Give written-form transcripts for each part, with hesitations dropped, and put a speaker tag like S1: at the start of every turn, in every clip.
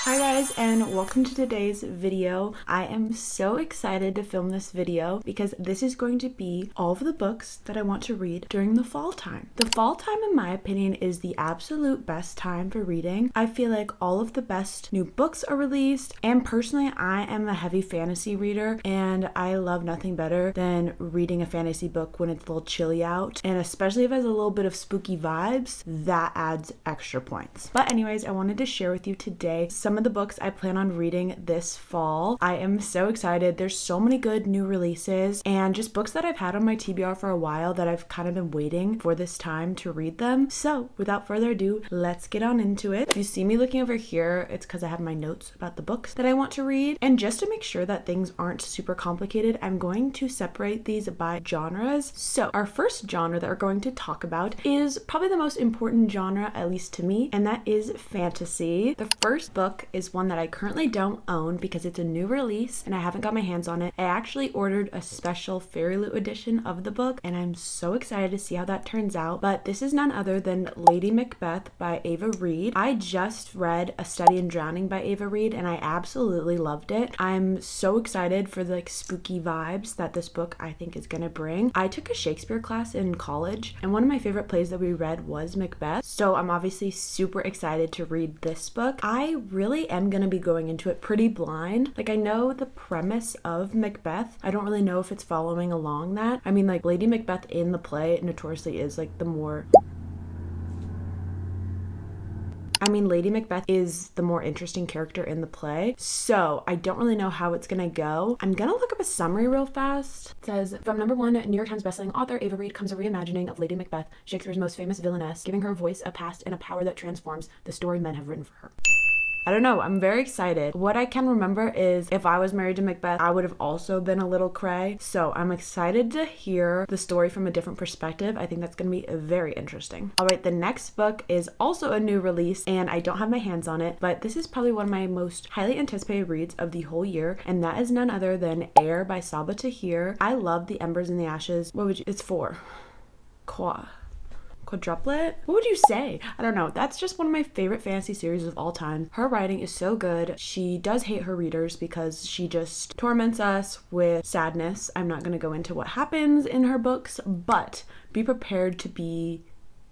S1: Hi guys, and welcome to today's video. I am so excited to film this video because this is going to be all of the books that I want to read during the fall time. The fall time, in my opinion, is the absolute best time for reading. I feel like all of the best new books are released, and personally I am a heavy fantasy reader and I love nothing better than reading a fantasy book when it's a little chilly out, and especially if it has a little bit of spooky vibes, that adds extra points. But anyways, I wanted to share with you today some of the books I plan on reading this fall. I am so excited. There's so many good new releases and just books that I've had on my TBR for a while that I've kind of been waiting for this time to read them. So without further ado, let's get on into it. If you see me looking over here, it's because I have my notes about the books that I want to read. And just to make sure that things aren't super complicated, I'm going to separate these by genres. So our first genre that we're going to talk about is probably the most important genre, at least to me, and that is fantasy. The first book is one that I currently don't own because it's a new release and I haven't got my hands on it. I actually ordered a special Fairy Loot edition of the book and I'm so excited to see how that turns out. But this is none other than Lady Macbeth by Ava Reid. I just read A Study in Drowning by Ava Reid and I absolutely loved it. I'm so excited for the spooky vibes that this book I think is gonna bring. I took a Shakespeare class in college and one of my favorite plays that we read was Macbeth, so I'm obviously super excited to read this book. I really am gonna be going into it pretty blind. Like, I know the premise of Macbeth. I don't really know if it's following along that. I mean, like, Lady Macbeth in the play notoriously is like Lady Macbeth is the more interesting character in the play, so I don't really know how it's gonna go. I'm gonna look up a summary real fast. It says, from #1 New York Times bestselling author Ava Reid comes a reimagining of Lady Macbeth, Shakespeare's most famous villainess, giving her a voice, a past, and a power that transforms the story men have written for her. I don't know, I'm very excited. What I can remember is if I was married to Macbeth, I would have also been a little cray. So I'm excited to hear the story from a different perspective. I think that's gonna be very interesting. All right, the next book is also a new release and I don't have my hands on it, but this is probably one of my most highly anticipated reads of the whole year, and that is none other than Heir by Sabha Tahir. I love The Embers and the Ashes. It's 4. Quadruplet? What would you say? I don't know. That's just one of my favorite fantasy series of all time. Her writing is so good. She does hate her readers because she just torments us with sadness. I'm not going to go into what happens in her books, but be prepared to be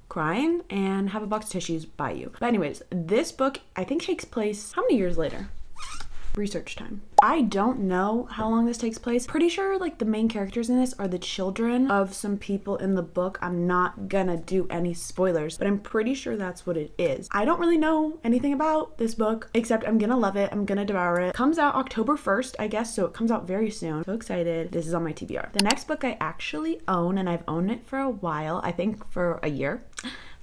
S1: crying and have a box of tissues by you. But anyways, this book I think takes place how many years later? Research time. I don't know how long this takes place. Pretty sure like the main characters in this are the children of some people in the book. I'm not gonna do any spoilers, but I'm pretty sure that's what it is. I don't really know anything about this book except I'm gonna love it. I'm gonna devour it. Comes out October 1st, I guess, so it comes out very soon. So excited. This is on my TBR. The next book I actually own, and I've owned it for a while, I think for a year.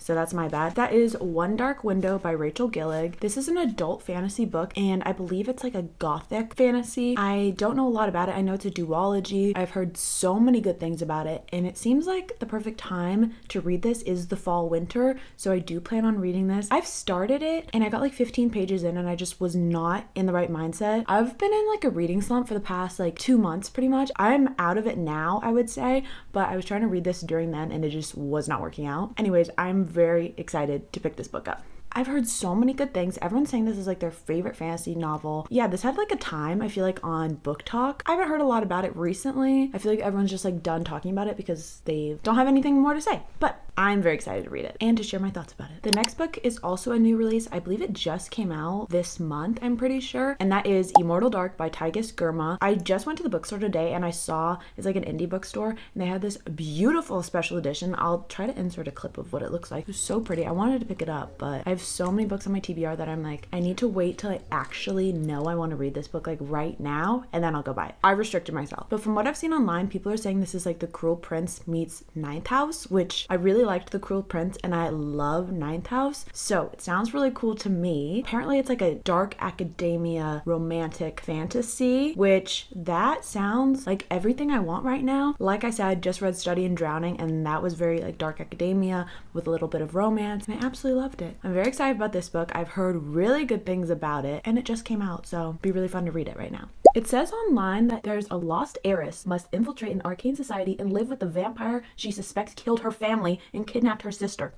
S1: So that's my bad. That is One Dark Window by Rachel Gillig. This is an adult fantasy book and I believe it's like a gothic fantasy. I don't know a lot about it. I know it's a duology. I've heard so many good things about it and it seems like the perfect time to read this is the fall winter, so I do plan on reading this. I've started it and I got like 15 pages in and I just was not in the right mindset. I've been in like a reading slump for the past like 2 months pretty much. I'm out of it now, I would say, but I was trying to read this during then and it just was not working out. Anyways, I'm very excited to pick this book up. I've heard so many good things. Everyone's saying this is like their favorite fantasy novel. Yeah, this had like a time, I feel like, on Book Talk. I haven't heard a lot about it recently. I feel like everyone's just like done talking about it because they don't have anything more to say. But I'm very excited to read it and to share my thoughts about it. The next book is also a new release. I believe it just came out this month, I'm pretty sure. And that is Immortal by Tigest, Girma. I just went to the bookstore today and I saw it's like an indie bookstore and they had this beautiful special edition. I'll try to insert a clip of what it looks like. It was so pretty. I wanted to pick it up, but I have so many books on my TBR that I'm like, I need to wait till I actually know I want to read this book like right now and then I'll go buy it. I restricted myself. But from what I've seen online, people are saying this is like The Cruel Prince meets Ninth House, which I really liked The Cruel Prince and I love Ninth House. So it sounds really cool to me. Apparently it's like a dark academia romantic fantasy, which that sounds like everything I want right now. Like I said, just read Study in Drowning and that was very like dark academia with a little bit of romance and I absolutely loved it. I'm very excited about this book. I've heard really good things about it and it just came out, so it'd be really fun to read it right now. It says online that there's a lost heiress must infiltrate an arcane society and live with the vampire she suspects killed her family and kidnapped her sister.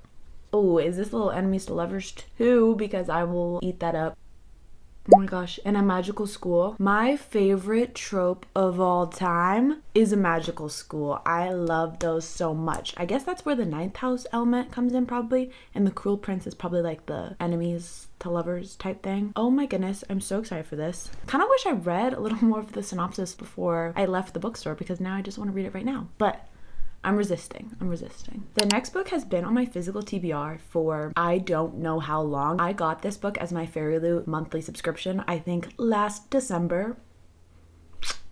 S1: Oh, is this little enemies to lovers too? Because I will eat that up. Oh my gosh, in a magical school. My favorite trope of all time is a magical school. I love those so much. I guess that's where the ninth house element comes in probably, and the cruel prince is probably like the enemies to lovers type thing. Oh my goodness, I'm so excited for this. Kind of wish I read a little more of the synopsis before I left the bookstore, because now I just want to read it right now. But I'm resisting. The next book has been on my physical TBR for I don't know how long. I got this book as my Fairy Loot monthly subscription, I think last December.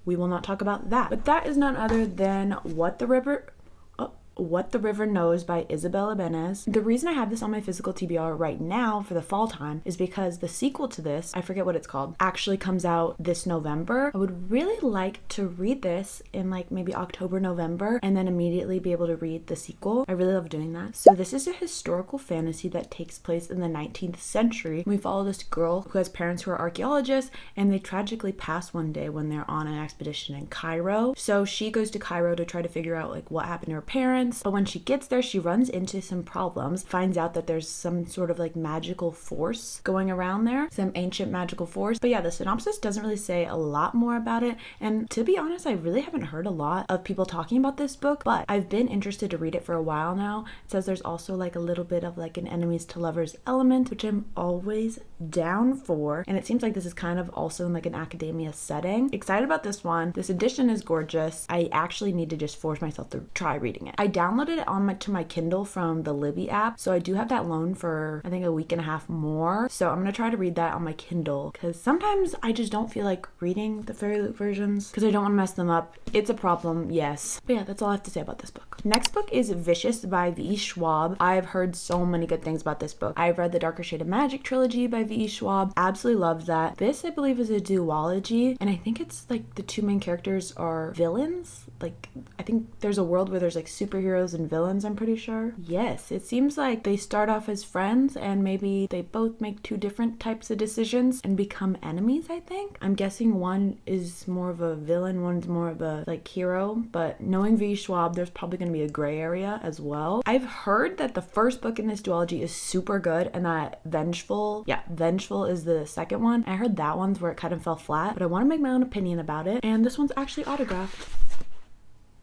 S1: We will not talk about that. But that is none other than What the River Knows by Isabel Ibanez. The reason I have this on my physical TBR right now for the fall time is because the sequel to this, I forget what it's called, actually comes out this November. I would really like to read this in like maybe October, November, and then immediately be able to read the sequel. I really love doing that. So this is a historical fantasy that takes place in the 19th century. We follow this girl who has parents who are archaeologists, and they tragically pass one day when they're on an expedition in Cairo. So she goes to Cairo to try to figure out like what happened to her parents. But when she gets there, she runs into some problems, finds out that there's some sort of like magical force going around there, some ancient magical force. But yeah, the synopsis doesn't really say a lot more about it. And to be honest, I really haven't heard a lot of people talking about this book, but I've been interested to read it for a while now. It says there's also like a little bit of like an enemies to lovers element, which I'm always down for. And it seems like this is kind of also in like an academia setting. Excited about this one. This edition is gorgeous. I actually need to just force myself to try reading it. I downloaded it to my Kindle from the Libby app, so I do have that loan for I think a week and a half more. So I'm gonna try to read that on my Kindle, because sometimes I just don't feel like reading the Fairy Loot versions because I don't want to mess them up. It's a problem, yes. But yeah, that's all I have to say about this book. Next book is Vicious by V.E Shwab. I've heard so many good things about this book. I've read the Darker Shade of Magic trilogy by V.E Shwab. Absolutely loved that. This, I believe, is a duology, and I think it's like the two main characters are villains. Like, I think there's a world where there's like superheroes and villains, I'm pretty sure. Yes, it seems like they start off as friends and maybe they both make two different types of decisions and become enemies, I think. I'm guessing one is more of a villain, one's more of a like hero, but knowing V. Schwab, there's probably going to be a gray area as well. I've heard that the first book in this duology is super good and that Vengeful is the second one. I heard that one's where it kind of fell flat, but I want to make my own opinion about it, and this one's actually autographed.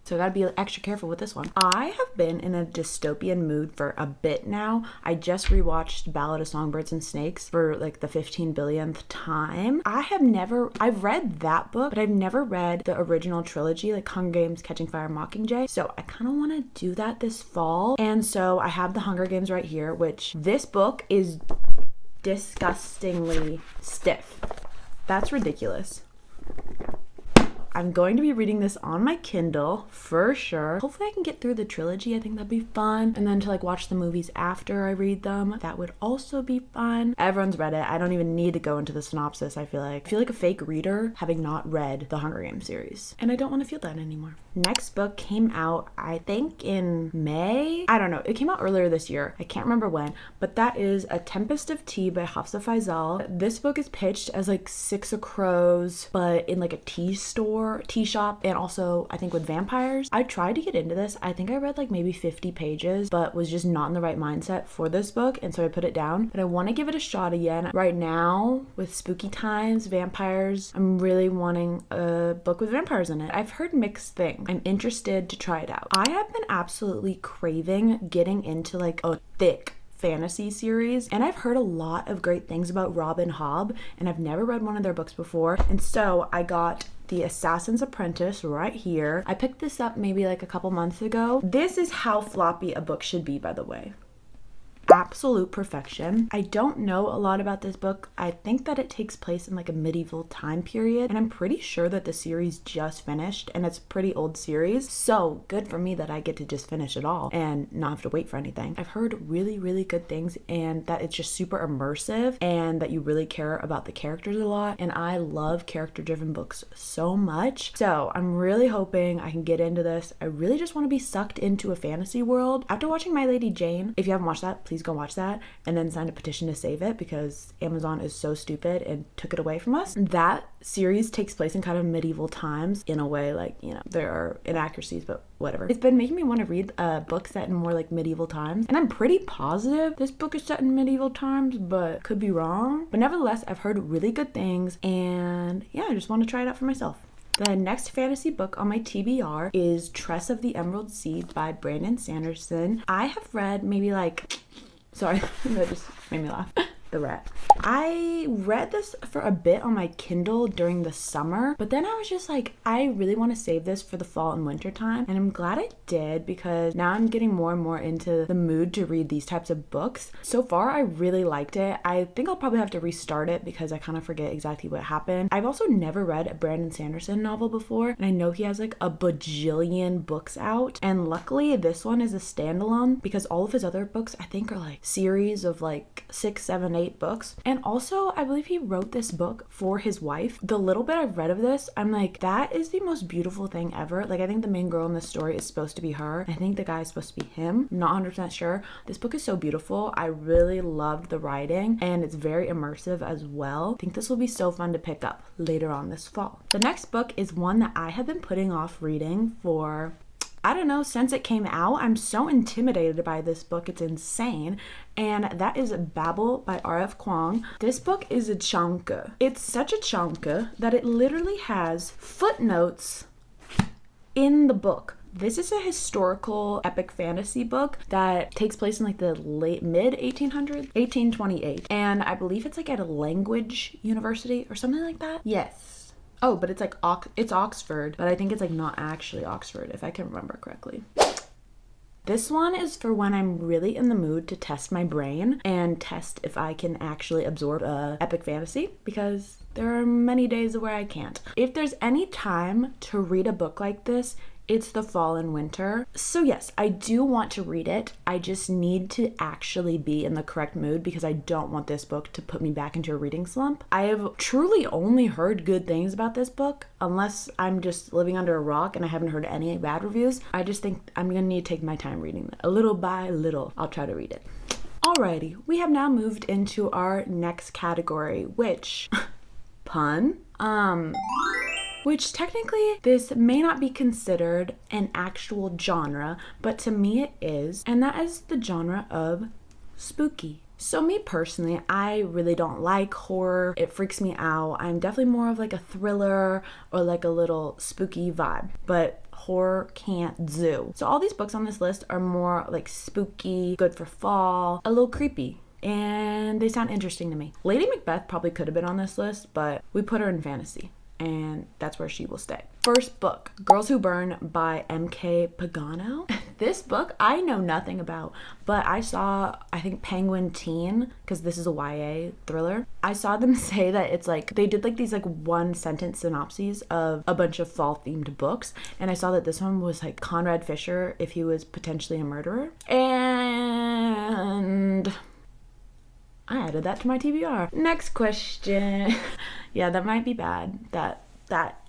S1: So I gotta be extra careful with this one. I have been in a dystopian mood for a bit now. I just rewatched Ballad of Songbirds and Snakes for like the 15 billionth time. I've read that book, but I've never read the original trilogy, like Hunger Games, Catching Fire, Mockingjay. So I kind of want to do that this fall. And so I have the Hunger Games right here, which this book is disgustingly stiff. That's ridiculous. I'm going to be reading this on my Kindle for sure. Hopefully I can get through the trilogy. I think that'd be fun. And then to like watch the movies after I read them, that would also be fun. Everyone's read it. I don't even need to go into the synopsis. I feel like a fake reader having not read the Hunger Games series. And I don't want to feel that anymore. Next book came out, I think in May. I don't know. It came out earlier this year. I can't remember when, but that is A Tempest of Tea by Hafsah Faizal. This book is pitched as like Six of Crows, but in like a tea shop, and also I think with vampires. I tried to get into this. I think I read like maybe 50 pages, but was just not in the right mindset for this book, and so I put it down. But I want to give it a shot again. Right now, with spooky times, vampires, I'm really wanting a book with vampires in it. I've heard mixed things. I'm interested to try it out. I have been absolutely craving getting into like a thick fantasy series, and I've heard a lot of great things about Robin Hobb, and I've never read one of their books before, and so I got The Assassin's Apprentice right here. I picked this up maybe like a couple months ago. This is how floppy a book should be, by the way. Absolute perfection. I don't know a lot about this book. I think that it takes place in like a medieval time period, and I'm pretty sure that the series just finished, and it's a pretty old series, so good for me that I get to just finish it all and not have to wait for anything. I've heard really, really good things, and that it's just super immersive and that you really care about the characters a lot, and I love character-driven books so much, so I'm really hoping I can get into this. I really just want to be sucked into a fantasy world. After watching My Lady Jane, if you haven't watched that, please please go watch that, and then signed a petition to save it because Amazon is so stupid and took it away from us. That series takes place in kind of medieval times in a way, like, you know, there are inaccuracies, but whatever. It's been making me want to read a book set in more like medieval times, and I'm pretty positive this book is set in medieval times, but could be wrong. But nevertheless, I've heard really good things, and yeah, I just want to try it out for myself. The next fantasy book on my TBR is Tress of the Emerald Seed by Brandon Sanderson. I have read maybe like, sorry, that just made me laugh. The rat. I read this for a bit on my Kindle during the summer, but then I was just like, I really want to save this for the fall and winter time, and I'm glad I did because now I'm getting more and more into the mood to read these types of books. So far, I really liked it. I think I'll probably have to restart it because I kind of forget exactly what happened. I've also never read a Brandon Sanderson novel before, and I know he has like a bajillion books out, and luckily this one is a standalone because all of his other books I think are like series of like 6, 7, 8 books. And also, I believe he wrote this book for his wife. The little bit I've read of this, I'm like, that is the most beautiful thing ever. Like, I think the main girl in this story is supposed to be her. I think the guy is supposed to be him. I'm not 100% sure. This book is so beautiful. I really loved the writing, and it's very immersive as well. I think this will be so fun to pick up later on this fall. The next book is one that I have been putting off reading for, I don't know, since it came out. I'm so intimidated by this book, it's insane. And that is Babel by R.F. Kuang. This book is a chunker. It's such a chunker that it literally has footnotes in the book. This is a historical epic fantasy book that takes place in like the mid 1800s, 1828. And I believe it's like at a language university or something like that. Yes. Oh, but it's like, it's Oxford, but I think it's like not actually Oxford, if I can remember correctly. This one is for when I'm really in the mood to test my brain and test if I can actually absorb epic fantasy, because there are many days where I can't. If there's any time to read a book like this, it's the fall and winter. So yes, I do want to read it. I just need to actually be in the correct mood because I don't want this book to put me back into a reading slump. I have truly only heard good things about this book, unless I'm just living under a rock and I haven't heard any bad reviews. I just think I'm gonna need to take my time reading it. A little by little, I'll try to read it. Alrighty, we have now moved into our next category, which, pun, which technically this may not be considered an actual genre, but to me it is, and that is the genre of spooky. So me personally, I really don't like horror. It freaks me out. I'm definitely more of like a thriller or like a little spooky vibe, but horror can't do. So all these books on this list are more like spooky, good for fall, a little creepy, and they sound interesting to me. Lady Macbeth probably could have been on this list, but we put her in fantasy, and that's where she will stay. First book, Girls Who Burn by M.K. Pagano. This book I know nothing about, but I saw, I think Penguin Teen, because this is a YA thriller, I saw them say that it's like, they did like these like one sentence synopses of a bunch of fall themed books, and I saw that this one was like Conrad Fisher if he was potentially a murderer, and I added that to my TBR. Next question. Yeah, that might be bad. That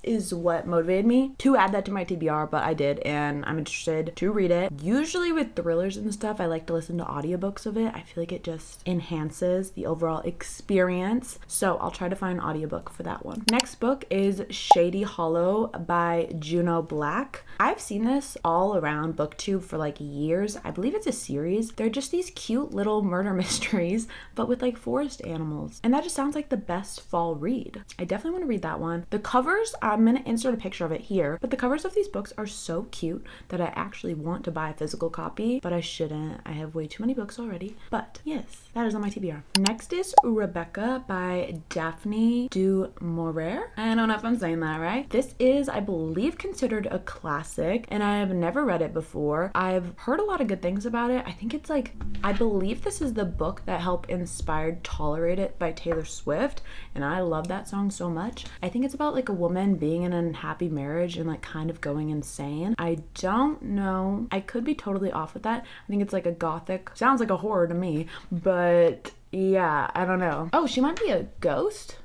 S1: is what motivated me to add that to my TBR, but I did, and I'm interested to read it. Usually with thrillers and stuff, I like to listen to audiobooks of it. I feel like it just enhances the overall experience, so I'll try to find an audiobook for that one. Next book is Shady Hollow by Juneau Black. I've seen this all around BookTube for like years. I believe it's a series. They're just these cute little murder mysteries, but with like forest animals, and that just sounds like the best fall read. I definitely want to read that one. The covers, I'm gonna insert a picture of it here, but the covers of these books are so cute that I actually want to buy a physical copy, but I shouldn't. I have way too many books already. But yes, that is on my TBR. Next is Rebecca by Daphne du Maurier. I don't know if I'm saying that right. This is, I believe, considered a classic, and I have never read it before. I've heard a lot of good things about it. I think it's like, I believe this is the book that helped inspired Tolerate It by Taylor Swift, and I love that song so much. I think it's about like a woman being in an unhappy marriage and like kind of going insane. I don't know. I could be totally off with that. I think it's like a gothic, sounds like a horror to me, but yeah, I don't know. Oh, she might be a ghost?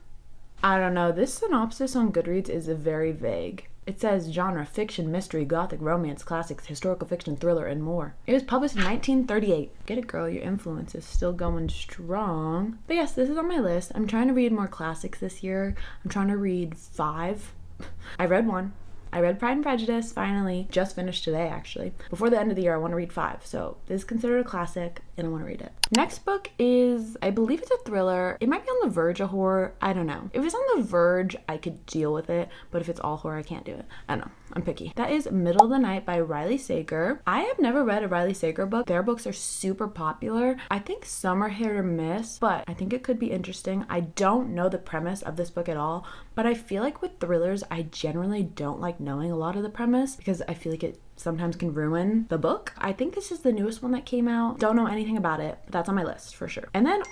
S1: I don't know. This synopsis on Goodreads is very vague. It says genre, fiction, mystery, gothic, romance, classics, historical fiction, thriller, and more. It was published in 1938. Get it, girl, your influence is still going strong. But yes, this is on my list. I'm trying to read more classics this year. I'm trying to read 5. I read 1. I read Pride and Prejudice, finally. Just finished today, actually. Before the end of the year, I want to read 5. So this is considered a classic, and I want to read it. Next book is, I believe it's a thriller. It might be on the verge of horror. I don't know. If it's on the verge, I could deal with it. But if it's all horror, I can't do it. I don't know. I'm picky. That is Middle of the Night by Riley Sager. I have never read a Riley Sager book. Their books are super popular. I think some are hit or miss, but I think it could be interesting. I don't know the premise of this book at all, but I feel like with thrillers, I generally don't like knowing a lot of the premise because I feel like it sometimes can ruin the book. I think this is the newest one that came out. Don't know anything about it, but that's on my list for sure. And then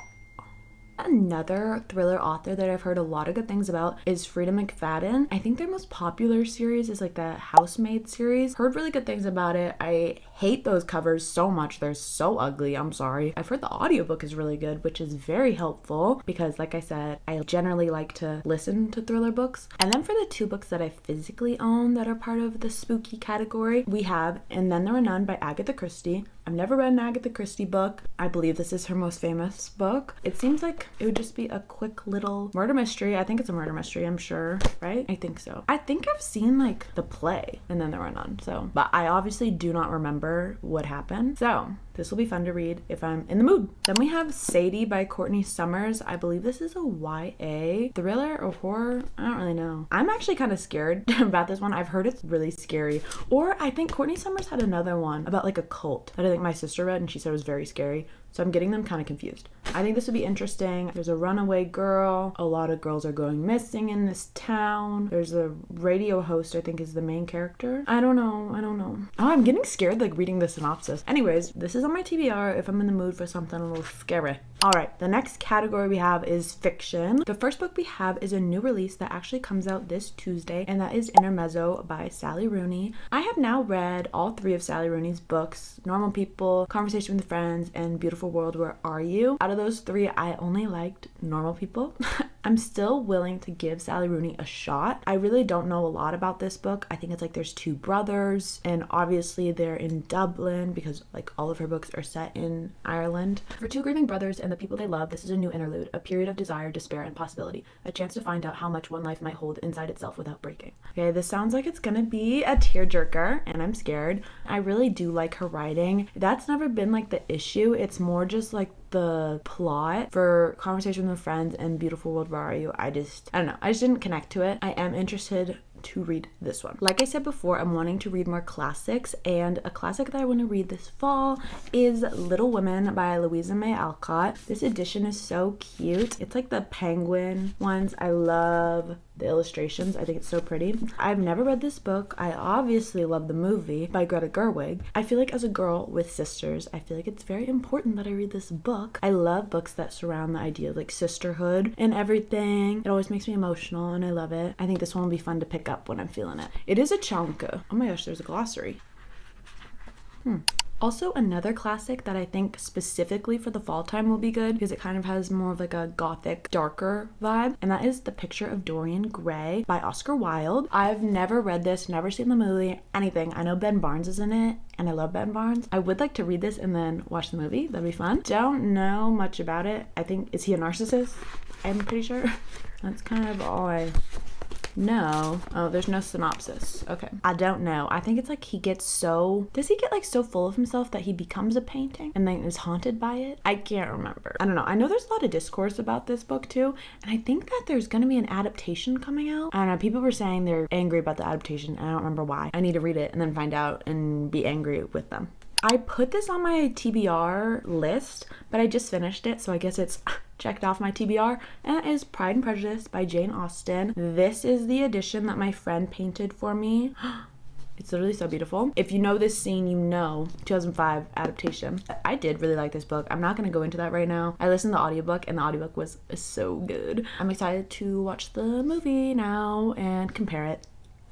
S1: another thriller author that I've heard a lot of good things about is Freida McFadden. I think their most popular series is like the Housemaid series. Heard really good things about it. I hate those covers so much. They're so ugly. I'm sorry. I've heard the audiobook is really good, which is very helpful because like I said, I generally like to listen to thriller books. And then for the 2 books that I physically own that are part of the spooky category, we have And Then There Were None by Agatha Christie. I've never read an Agatha Christie book. I believe this is her most famous book. It seems like it would just be a quick little murder mystery. I think it's a murder mystery, I'm sure, right? I think so. I think I've seen like the play And Then There Were None, so, but I obviously do not remember what happened. So this will be fun to read if I'm in the mood. Then we have Sadie by Courtney Summers. I believe this is a YA thriller or horror. I don't really know. I'm actually kind of scared about this one. I've heard it's really scary. Or I think Courtney Summers had another one about like a cult that I think my sister read and she said it was very scary. So I'm getting them kind of confused. I think this would be interesting. There's a runaway girl. A lot of girls are going missing in this town. There's a radio host, I think is the main character. I don't know. Oh, I'm getting scared like reading the synopsis. Anyways, this is on my TBR if I'm in the mood for something a little scary. All right, the next category we have is fiction. The first book we have is a new release that actually comes out this Tuesday, and that is Intermezzo by Sally Rooney. I have now read all 3 of Sally Rooney's books, Normal People, Conversation with Friends, and Beautiful World, Where Are You? Out of those 3, I only liked Normal People. I'm still willing to give Sally Rooney a shot. I really don't know a lot about this book. I think it's like there's 2 brothers, and obviously they're in Dublin because like all of her books are set in Ireland. For 2 grieving brothers and the people they love, this is a new interlude, a period of desire, despair, and possibility. A chance to find out how much one life might hold inside itself without breaking. Okay, this sounds like it's gonna be a tearjerker, and I'm scared. I really do like her writing. That's never been like the issue. It's more just like the plot for Conversation with Friends and Beautiful World, Where Are You? I don't know. I just didn't connect to it. I am interested to read this one. Like I said before, I'm wanting to read more classics, and a classic that I want to read this fall is Little Women by Louisa May Alcott. This edition is so cute. It's like the penguin ones. I love the illustrations. I think it's so pretty. I've never read this book. I obviously love the movie by Greta Gerwig. I feel like as a girl with sisters, I feel like it's very important that I read this book. I love books that surround the idea of like sisterhood and everything. It always makes me emotional and I love it. I think this one will be fun to pick up when I'm feeling it. It is a chunka. Oh my gosh, there's a glossary. Also, another classic that I think specifically for the fall time will be good because it kind of has more of like a gothic, darker vibe, and that is The Picture of Dorian Gray by Oscar Wilde. I've never read this, never seen the movie, anything. I know Ben Barnes is in it, and I love Ben Barnes. I would like to read this and then watch the movie. That'd be fun. Don't know much about it. I think, is he a narcissist? I'm pretty sure. That's kind of all I know. Oh, there's no synopsis. Okay. I don't know. I think it's like he gets so... Does he get like so full of himself that he becomes a painting and then is haunted by it? I can't remember. I don't know. I know there's a lot of discourse about this book too, and I think that there's gonna be an adaptation coming out. I don't know. People were saying they're angry about the adaptation. I don't remember why. I need to read it and then find out and be angry with them. I put this on my TBR list, but I just finished it, so I guess it's checked off my TBR, and it is Pride and Prejudice by Jane Austen. This is the edition that my friend painted for me. It's literally so beautiful. If you know this scene, you know 2005 adaptation. I did really like this book. I'm not going to go into that right now. I listened to the audiobook, and the audiobook was so good. I'm excited to watch the movie now and compare it.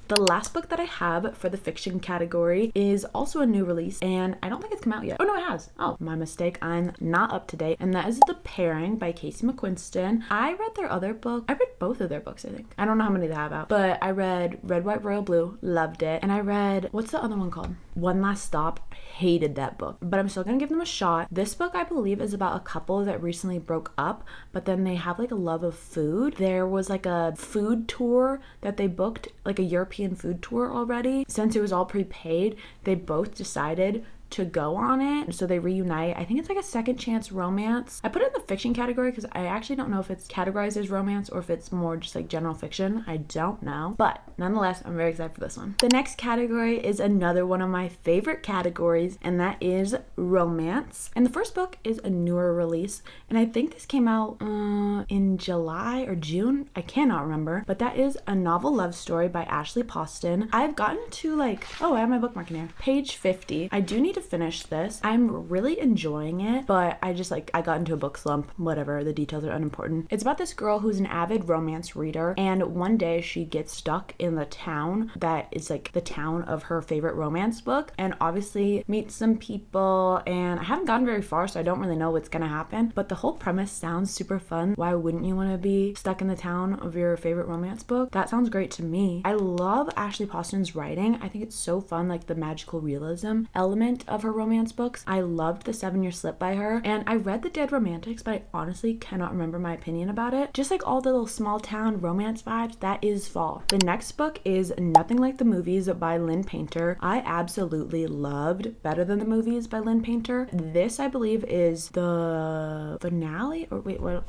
S1: The last book that I have for the fiction category is also a new release, and I don't think it's come out yet. Oh no, it has. Oh, my mistake. I'm not up to date. And that is The Pairing by Casey McQuiston. I read their other book. I read both of their books, I think. I don't know how many they have out, but I read Red, White, Royal Blue, loved it. And I read, what's the other one called? One Last Stop, hated that book, but I'm still gonna give them a shot. This book, I believe, is about a couple that recently broke up, but then they have like a love of food. There was like a food tour that they booked, like a European food tour already. Since it was all prepaid, they both decided to go on it, so they reunite. I think it's like a second chance romance. I put it in the fiction category because I actually don't know if it's categorized as romance or if it's more just like general fiction. I don't know, but nonetheless, I'm very excited for this one. The next category is another one of my favorite categories, and that is romance. And the first book is a newer release, and I think this came out in July or June, I cannot remember, but that is A Novel Love Story by Ashley Poston. I've gotten to like, oh, I have my bookmark in here, page 50. I do need to finish this. I'm really enjoying it, but I got into a book slump, whatever, the details are unimportant. It's about this girl who's an avid romance reader, and one day she gets stuck in the town that is like the town of her favorite romance book, and obviously meets some people, and I haven't gotten very far, so I don't really know what's gonna happen, but the whole premise sounds super fun. Why wouldn't you want to be stuck in the town of your favorite romance book? That sounds great to me. I love Ashley Poston's writing. I think it's so fun, like the magical realism element of her romance books. I loved The 7-Year Slip by her, and I read The Dead Romantics, but I honestly cannot remember my opinion about it. Just like all the little small town romance vibes, that is fall. The next book is Nothing Like the Movies by Lynn Painter. I absolutely loved Better Than the Movies by Lynn Painter. This, I believe, is the finale, or wait, what?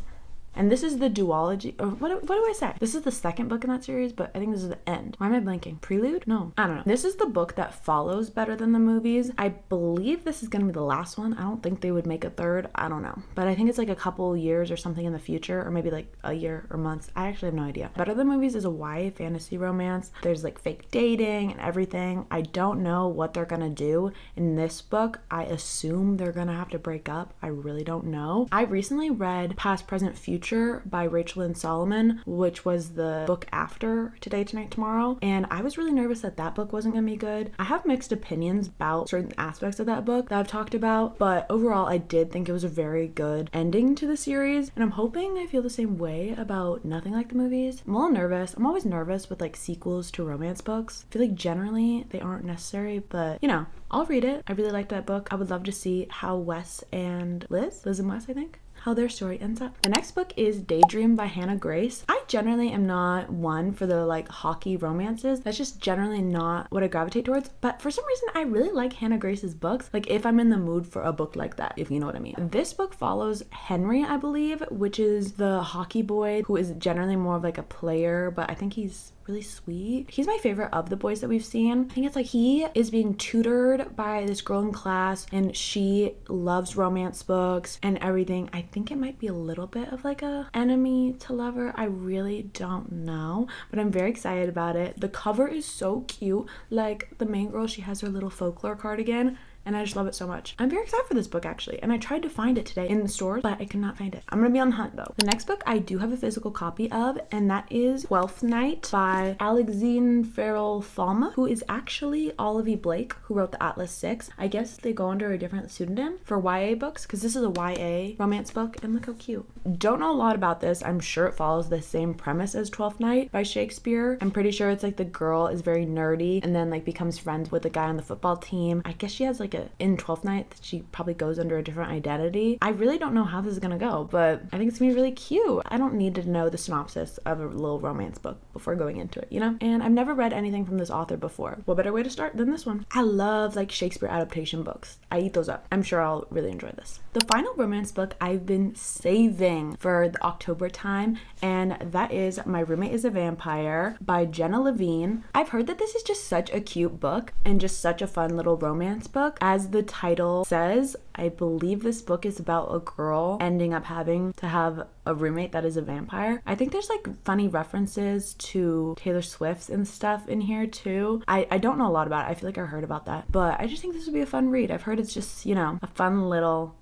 S1: And this is the duology, or what do I say? This is the second book in that series, but I think this is the end. Why am I blanking? Prelude? No, I don't know. This is the book that follows Better Than the Movies. I believe this is going to be the last one. I don't think they would make a third. I don't know. But I think it's like a couple years or something in the future, or maybe like a year or months. I actually have no idea. Better Than Movies is a YA fantasy romance. There's like fake dating and everything. I don't know what they're going to do in this book. I assume they're going to have to break up. I really don't know. I recently read Past, Present, Future by Rachel Lynn Solomon, which was the book after Today, Tonight, Tomorrow, and I was really nervous that that book wasn't gonna be good. I have mixed opinions about certain aspects of that book that I've talked about, but overall I did think it was a very good ending to the series, and I'm hoping I feel the same way about Nothing Like the Movies. I'm a little nervous. I'm always nervous with like sequels to romance books. I feel like generally they aren't necessary, but you know, I'll read it. I really liked that book. I would love to see how Wes and Liz and Wes, I think, how their story ends up. The next book is Daydream by Hannah Grace. I generally am not one for the like hockey romances. That's just generally not what I gravitate towards, but for some reason I really like Hannah Grace's books, like if I'm in the mood for a book like that, if you know what I mean. This book follows Henry, I believe, which is the hockey boy who is generally more of like a player, but I think he's really sweet. He's my favorite of the boys that we've seen. I think it's like he is being tutored by this girl in class, and she loves romance books and everything. I think it might be a little bit of like a enemy to lover. I really don't know, but I'm very excited about it. The cover is so cute. Like the main girl, she has her little folklore cardigan, and I just love it so much. I'm very excited for this book actually, and I tried to find it today in the stores, but I could not find it. I'm gonna be on the hunt though. The next book I do have a physical copy of, and that is Twelfth Night by Alexine Farrell Falma, who is actually Olive Blake, who wrote the Atlas 6. I guess they go under a different pseudonym for YA books, because this is a YA romance book, and look how cute. Don't know a lot about this. I'm sure it follows the same premise as Twelfth Night by Shakespeare. I'm pretty sure it's like the girl is very nerdy and then like becomes friends with the guy on the football team. I guess she has like in Twelfth Night that she probably goes under a different identity. I really don't know how this is gonna go, but I think it's gonna be really cute. I don't need to know the synopsis of a little romance book before going into it, you know? And I've never read anything from this author before. What better way to start than this one? I love like Shakespeare adaptation books. I eat those up. I'm sure I'll really enjoy this. The final romance book I've been saving for the October time, and that is My Roommate is a Vampire by Jenna Levine. I've heard that this is just such a cute book and just such a fun little romance book. As the title says, I believe this book is about a girl ending up having to have a roommate that is a vampire. I think there's like funny references to Taylor Swift's and stuff in here too. I don't know a lot about it. I feel like I heard about that, but I just think this would be a fun read. I've heard it's just, you know, a fun little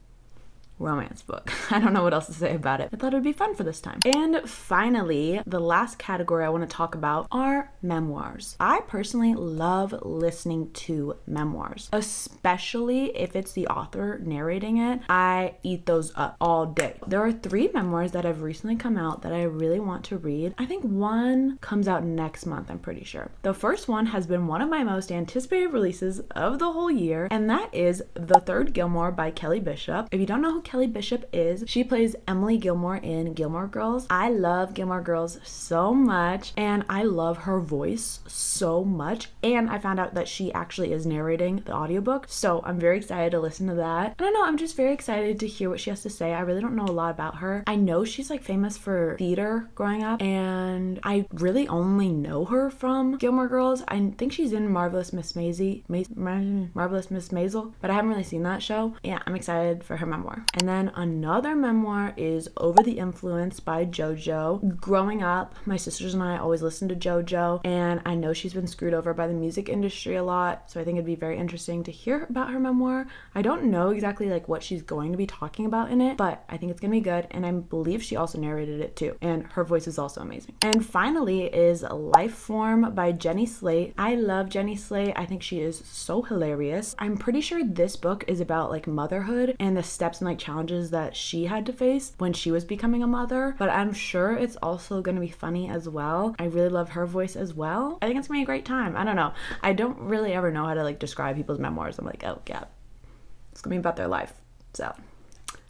S1: romance book. I don't know what else to say about it. I thought it would be fun for this time. And finally, the last category I want to talk about are memoirs. I personally love listening to memoirs, especially if it's the author narrating it. I eat those up all day. There are 3 memoirs that have recently come out that I really want to read. I think one comes out next month, I'm pretty sure. The first one has been one of my most anticipated releases of the whole year, and that is The Third Gilmore by Kelly Bishop. If you don't know who Kelly Bishop is, she plays Emily Gilmore in Gilmore Girls. I love Gilmore Girls so much, and I love her voice so much, and I found out that she actually is narrating the audiobook, so I'm very excited to listen to that. I don't know, I'm just very excited to hear what she has to say. I really don't know a lot about her. I know she's like famous for theater growing up, and I really only know her from Gilmore Girls. I think she's in Marvelous Miss Maisel, but I haven't really seen that show. Yeah, I'm excited for her memoir. And then another memoir is Over the Influence by JoJo. Growing up, my sisters and I always listened to JoJo, and I know she's been screwed over by the music industry a lot, so I think it'd be very interesting to hear about her memoir. I don't know exactly like what she's going to be talking about in it, but I think it's gonna be good, and I believe she also narrated it too, and her voice is also amazing. And finally is Life Form by Jenny Slate. I love Jenny Slate. I think she is so hilarious. I'm pretty sure this book is about like motherhood and the steps and like challenges that she had to face when she was becoming a mother, but I'm sure it's also gonna be funny as well. I really love her voice as well. I think it's gonna be a great time. I don't know. I don't really ever know how to like describe people's memoirs. I'm like, oh yeah, it's gonna be about their life. So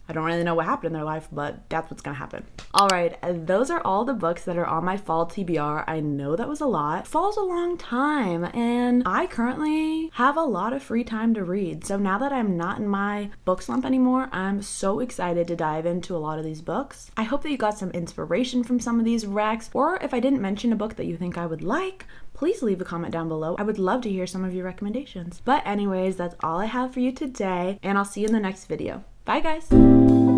S1: I don't really know what happened in their life, but that's what's gonna happen. All right, those are all the books that are on my fall TBR. I know that was a lot. Fall's a long time, and I currently have a lot of free time to read. So now that I'm not in my book slump anymore, I'm so excited to dive into a lot of these books. I hope that you got some inspiration from some of these recs, or if I didn't mention a book that you think I would like, please leave a comment down below. I would love to hear some of your recommendations. But anyways, that's all I have for you today, and I'll see you in the next video. Bye guys!